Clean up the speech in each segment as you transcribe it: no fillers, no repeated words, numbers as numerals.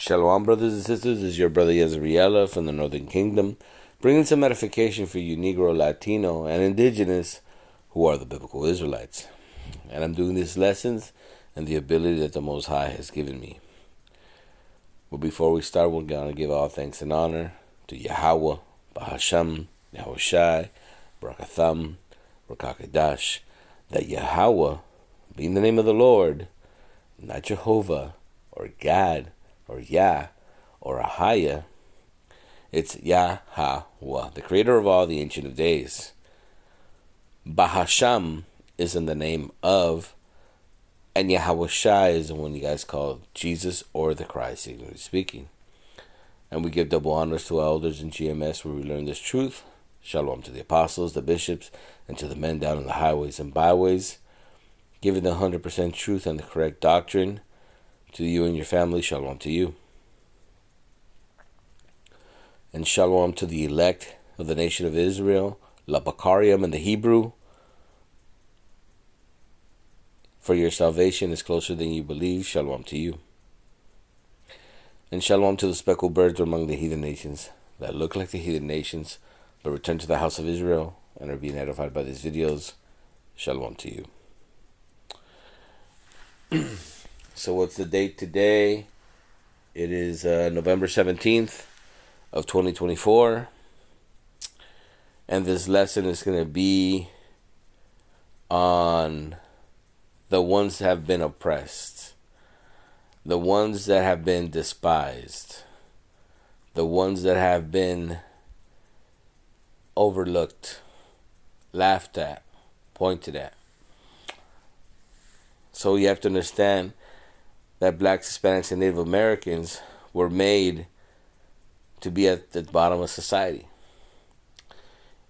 Shalom, brothers and sisters. This is your brother ISRAELITES from the Northern Kingdom, bringing some edification for you Negro, Latino, and Indigenous who are the biblical Israelites. And I'm doing these lessons and the ability that the Most High has given me. But before we start, we're going to give all thanks and honor to Yahweh, Bahasham, Yahushai, Barakatham, Rakakadash, that Yahweh, being the name of the Lord, not Jehovah, or God, or Yah, or Ahaya. It's Yahweh, the creator of all, the Ancient of Days. Bahasham is in the name of, and Yahushai is the one you guys call Jesus or the Christ, figuratively speaking. And we give double honors to our elders in GMS where we learn this truth. Shalom to the apostles, the bishops, and to the men down in the highways and byways, giving the 100% truth and the correct doctrine. To you and your family, shalom to you. And shalom to the elect of the nation of Israel, Labakarium in the Hebrew. For your salvation is closer than you believe, shalom to you. And shalom to the speckled birds among the heathen nations that look like the heathen nations, but return to the house of Israel and are being edified by these videos, shalom to you. So what's the date today? It is November 17th of 2024. And this lesson is going to be on the ones that have been oppressed, the ones that have been despised, the ones that have been overlooked, laughed at, pointed at. So you have to understand that blacks, Hispanics, and Native Americans were made to be at the bottom of society.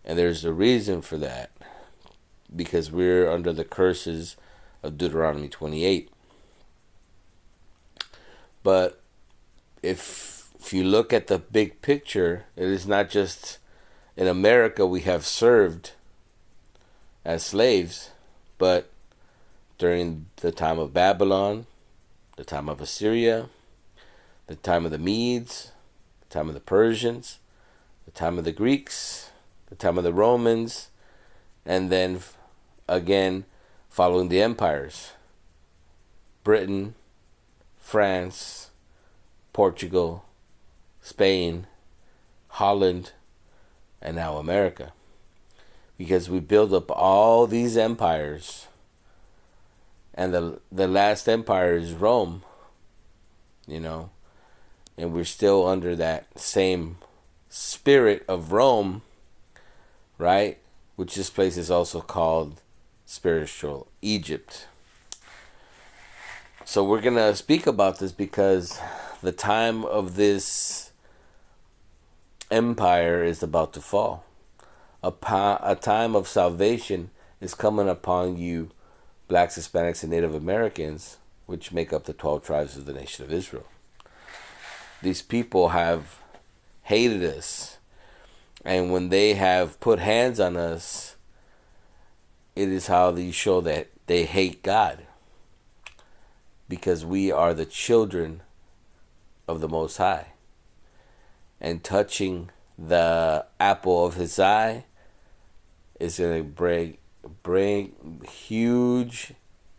And there's a reason for that, because we're under the curses of Deuteronomy 28. But if you look at the big picture, it is not just in America we have served as slaves, but during the time of Babylon, the time of Assyria, the time of the Medes, the time of the Persians, the time of the Greeks, the time of the Romans, and then again following the empires, Britain, France, Portugal, Spain, Holland, and now America. Because we build up all these empires, and the last empire is Rome, and we're still under that same spirit of Rome, right? Which this place is also called spiritual Egypt. So we're going to speak about this because the time of this empire is about to fall. A time of salvation is coming upon you, blacks, Hispanics, and Native Americans, which make up the 12 tribes of the nation of Israel. These people have hated us, and when they have put hands on us, it is how they show that they hate God, because we are the children of the Most High, and touching the apple of his eye is going to bring huge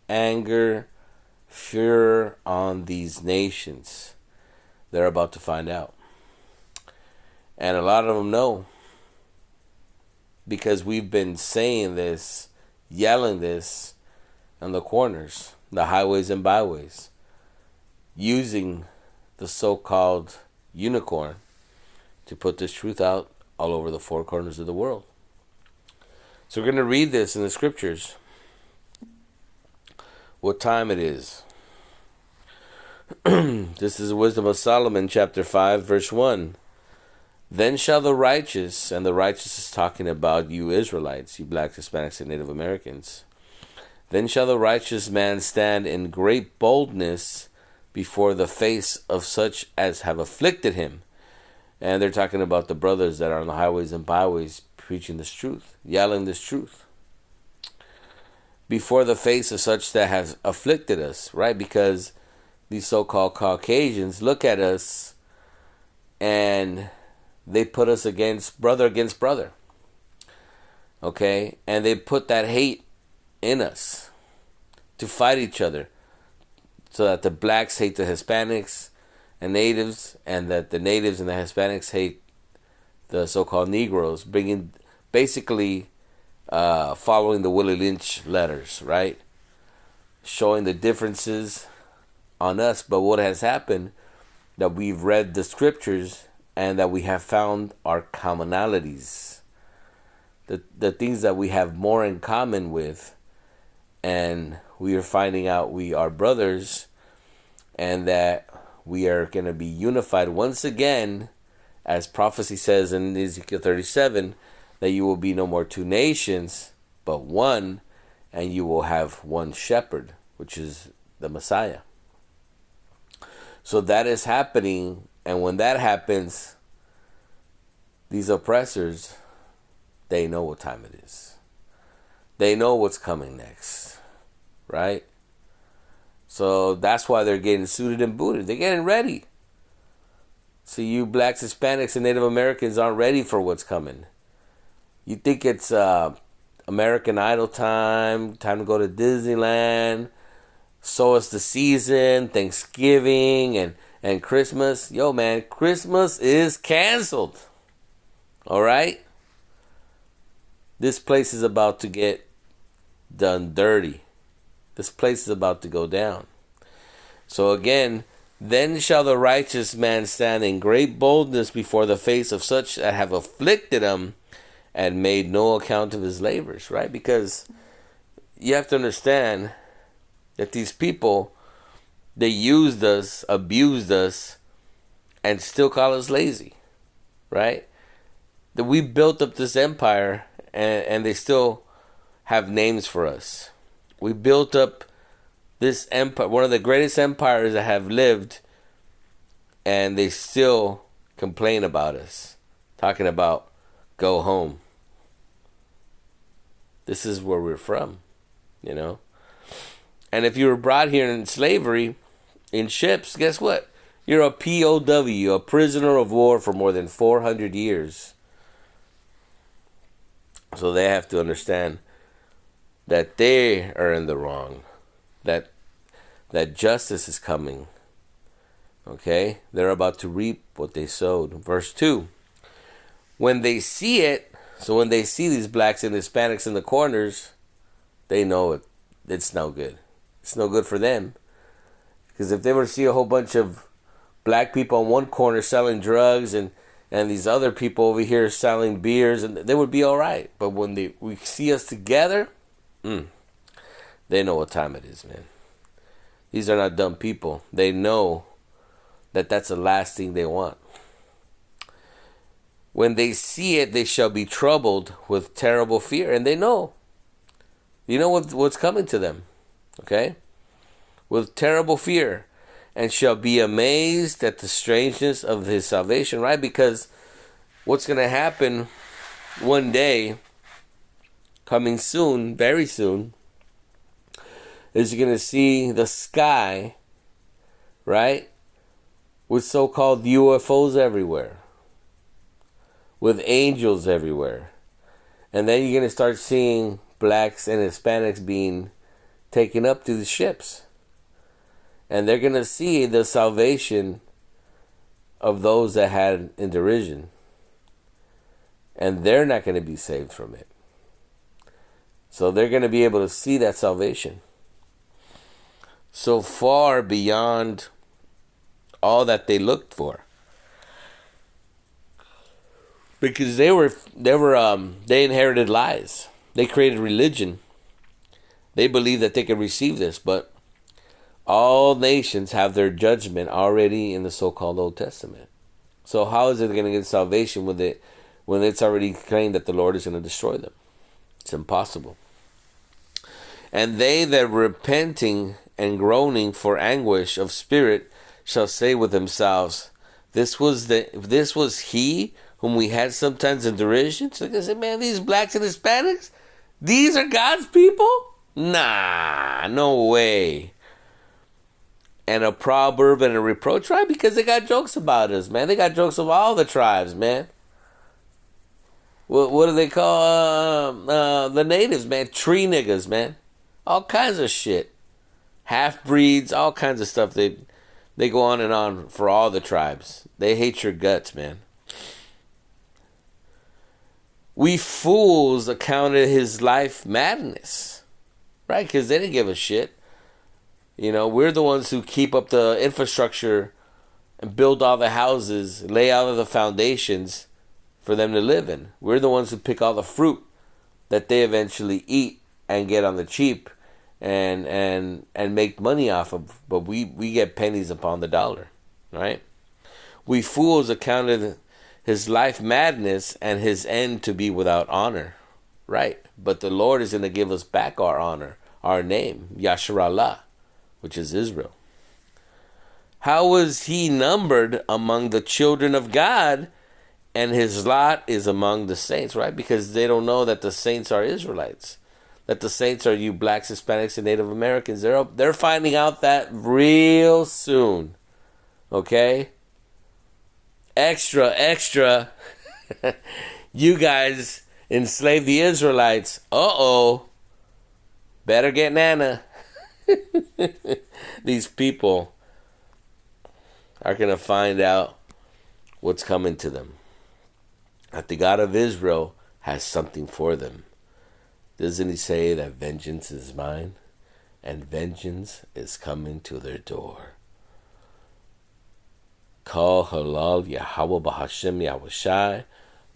anger, fear on these nations. They're about to find out. And a lot of them know, because we've been saying this, yelling this on the corners, the highways and byways, using the so-called unicorn to put this truth out all over the four corners of the world. So we're going to read this in the scriptures. What time it is. This is the Wisdom of Solomon, chapter 5, verse 1. Then shall the righteous, and the righteous is talking about you Israelites, you blacks, Hispanics, and Native Americans. Then shall the righteous man stand in great boldness before the face of such as have afflicted him. And they're talking about the brothers that are on the highways and byways preaching this truth, yelling this truth. Before the face of such that has afflicted us, right? Because these so-called Caucasians look at us and they put us against brother. Okay? And they put that hate in us to fight each other, so that the blacks hate the Hispanics and natives, and that the natives and the Hispanics hate the so-called Negros, bringing basically following the Willie Lynch letters, right? Showing the differences on us. But what has happened, that we've read the scriptures and that we have found our commonalities, the things that we have more in common with, and we are finding out we are brothers, and that we are going to be unified once again, as prophecy says in Ezekiel 37, that you will be no more two nations, but one, and you will have one shepherd, which is the Messiah. So that is happening, and when that happens, these oppressors, they know what time it is. They know what's coming next, right? So that's why they're getting suited and booted. They're getting ready. So you blacks, Hispanics, and Native Americans aren't ready for what's coming. You think it's American Idol time to go to Disneyland, so it's the season, Thanksgiving, and Christmas. Yo, man, Christmas is canceled. All right? This place is about to get done dirty. This place is about to go down. So again, then shall the righteous man stand in great boldness before the face of such that have afflicted him and made no account of his labors, right? Because you have to understand that these people, they used us, abused us, and still call us lazy, right? That we built up this empire, and they still have names for us. We built up this empire, one of the greatest empires that have lived, and they still complain about us, talking about go home. This is where we're from, you know. And if you were brought here in slavery, in ships, guess what? You're a POW, a prisoner of war for more than 400 years. So they have to understand that they are in the wrong, that justice is coming. Okay? They're about to reap what they sowed. Verse 2. When they see it, so when they see these blacks and Hispanics in the corners, they know it's no good. It's no good for them. Because if they were to see a whole bunch of black people on one corner selling drugs and these other people over here selling beers, and they would be all right. But when we see us together, they know what time it is, man. These are not dumb people. They know that that's the last thing they want. When they see it, they shall be troubled with terrible fear. And they know. You know what's coming to them. Okay? With terrible fear. And shall be amazed at the strangeness of his salvation, right? Because what's going to happen one day, coming soon, very soon, is you're going to see the sky, right, with so-called UFOs everywhere, with angels everywhere. And then you're going to start seeing blacks and Hispanics being taken up to the ships. And they're going to see the salvation of those that had in derision. And they're not going to be saved from it. So they're going to be able to see that salvation. So far beyond all that they looked for. Because they inherited lies. They created religion. They believed that they could receive this, but all nations have their judgment already in the so-called Old Testament. So how is it going to get salvation when it's already claimed that the Lord is going to destroy them? It's impossible. And they that repenting and groaning for anguish of spirit shall say with themselves, this was he whom we had sometimes in derision. So they say, man, these blacks and Hispanics, these are God's people? Nah, no way. and a proverb and a reproach, right? Because they got jokes about us, man. They got jokes of all the tribes, man. What do they call the natives, man? Tree niggas, man. All kinds of shit. Half breeds, all kinds of stuff. They go on and on for all the tribes. They hate your guts, man. We fools accounted his life madness, right? Because they didn't give a shit. You know, we're the ones who keep up the infrastructure and build all the houses, lay out all the foundations for them to live in. We're the ones who pick all the fruit that they eventually eat and get on the cheap and make money off of. But we get pennies upon the dollar, right? We fools accounted his life madness and his end to be without honor, right? But the Lord is going to give us back our honor, our name, Yasharallah, which is Israel. How was he numbered among the children of God, and his lot is among the saints, right? Because they don't know that the saints are Israelites, that the saints are you blacks, Hispanics, and Native Americans. They're finding out that real soon, okay? Extra. You guys enslaved the Israelites. Better get Nana. These people are going to find out what's coming to them. That the God of Israel has something for them. Doesn't he say that vengeance is mine and vengeance is coming to their door? Kal halal Yahweh Bahashem Yahushai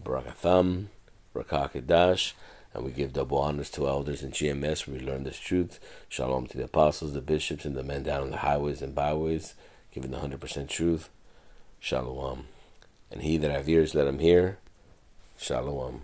Barakatham Barakakadash. And we give double honors to elders in GMS where we learn this truth. Shalom to the apostles, the bishops, and the men down on the highways and byways, giving the 100% truth. Shalom. And he that have ears, let him hear. Shalom.